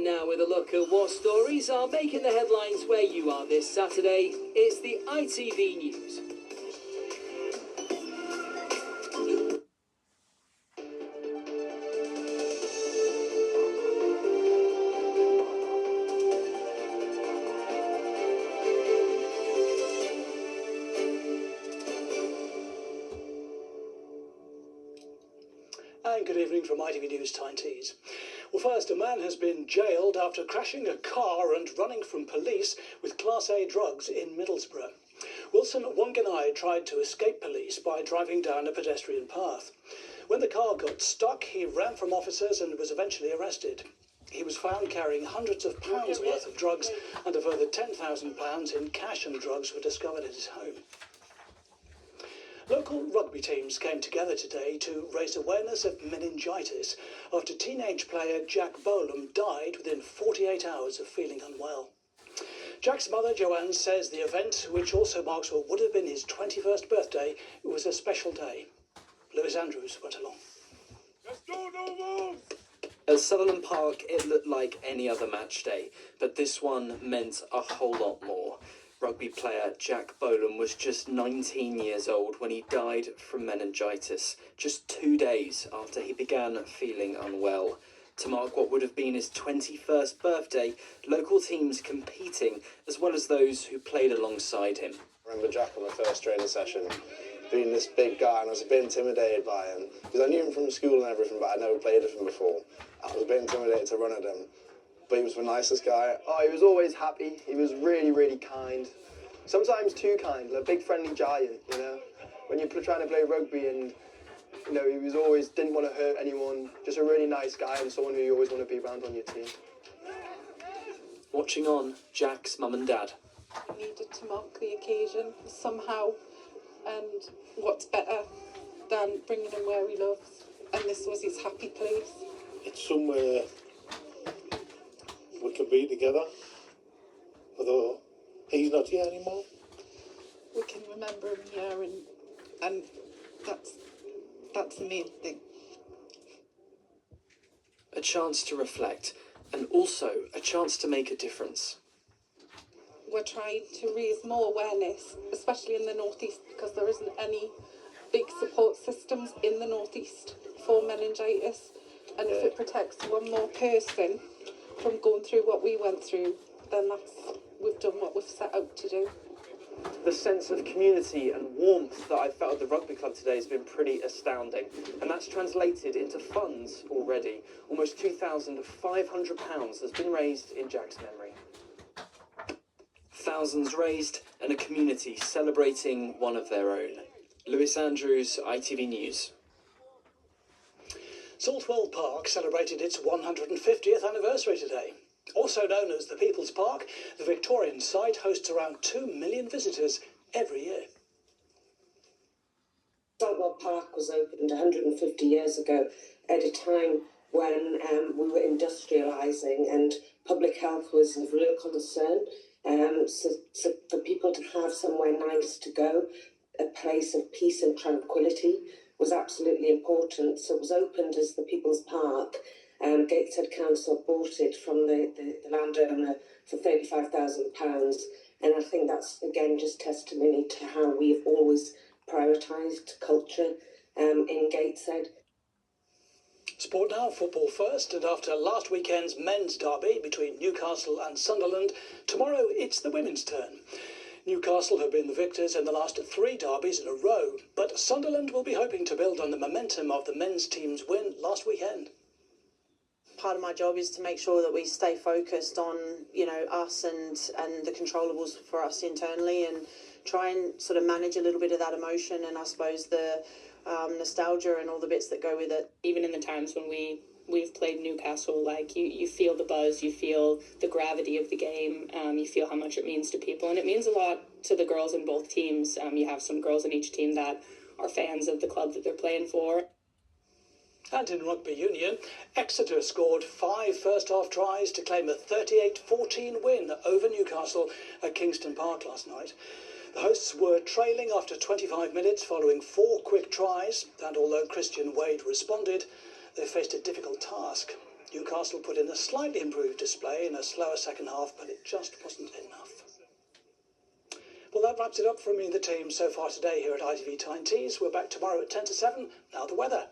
now with a look at what stories are making the headlines where you are this Saturday. It's the ITV News. And good evening from ITV News, Tyne. Well, first, a man has been jailed after crashing a car and running from police with Class A drugs in Middlesbrough. Wilson Wanganai tried to escape police by driving down a pedestrian path. When the car got stuck, he ran from officers and was eventually arrested. He was found carrying hundreds of pounds worth of drugs, and a further £10,000 in cash and drugs were discovered at his home. Local rugby teams came together today to raise awareness of meningitis after teenage player Jack Bolam died within 48 hours of feeling unwell. Jack's mother, Joanne, says the event, which also marks what would have been his 21st birthday, was a special day. Lewis Andrews went along. Let's go, Novo! At Sutherland Park, it looked like any other match day, but this one meant a whole lot more. Rugby player Jack Bolam was just 19 years old when he died from meningitis, just 2 days after he began feeling unwell. To mark what would have been his 21st birthday, local teams competing, as well as those who played alongside him. I remember Jack on my first training session, being this big guy, and I was a bit intimidated by him, because I knew him from school and everything, but I'd never played with him before. I was a bit intimidated to run at him. But he was the nicest guy. Oh, he was always happy. He was really, really kind. Sometimes too kind, like a big friendly giant, you know. When you're trying to play rugby and, you know, he was always, didn't want to hurt anyone. Just a really nice guy and someone who you always want to be around on your team. Watching on, Jack's mum and dad. We needed to mark the occasion somehow. And what's better than bringing him where he loves? And this was his happy place. It's somewhere we can be together, although he's not here anymore. We can remember him here, and that's the main thing. A chance to reflect, and also a chance to make a difference. We're trying to raise more awareness, especially in the North East, because there isn't any big support systems in the North East for meningitis. And if it protects one more person from going through what we went through, then we've done what we've set out to do. The sense of community and warmth that I've felt at the rugby club today has been pretty astounding, and that's translated into funds already. Almost £2,500 has been raised in Jack's memory. Thousands raised, and a community celebrating one of their own. Lewis Andrews, ITV News. Saltwell Park celebrated its 150th anniversary today. Also known as the People's Park, the Victorian site hosts around 2 million visitors every year. Saltwell Park was opened 150 years ago at a time when we were industrialising and public health was of real concern. So for people to have somewhere nice to go, a place of peace and tranquility, was absolutely important. So it was opened as the People's Park. Gateshead Council bought it from the landowner for £35,000, and I think that's again just testimony to how we've always prioritised culture in Gateshead. Sport now, football first, and after last weekend's men's derby between Newcastle and Sunderland, tomorrow it's the women's turn. Newcastle have been the victors in the last 3 derbies in a row, but Sunderland will be hoping to build on the momentum of the men's team's win last weekend. Part of my job is to make sure that we stay focused on, you know, us and the controllables for us internally, and try and sort of manage a little bit of that emotion and I suppose the nostalgia and all the bits that go with it. Even in the times when we've played Newcastle, like you feel the buzz, you feel the gravity of the game, you feel how much it means to people, and it means a lot to the girls in both teams. You have some girls in each team that are fans of the club that they're playing for. And in rugby union, Exeter scored 5 first-half tries to claim a 38-14 win over Newcastle at Kingston Park last night. The hosts were trailing after 25 minutes following 4 quick tries, and although Christian Wade responded, they faced a difficult task. Newcastle put in a slightly improved display in a slower second half, but it just wasn't enough. Well, that wraps it up from me and the team so far today here at ITV Tyne Tees. We're back tomorrow at 10 to 7. Now the weather.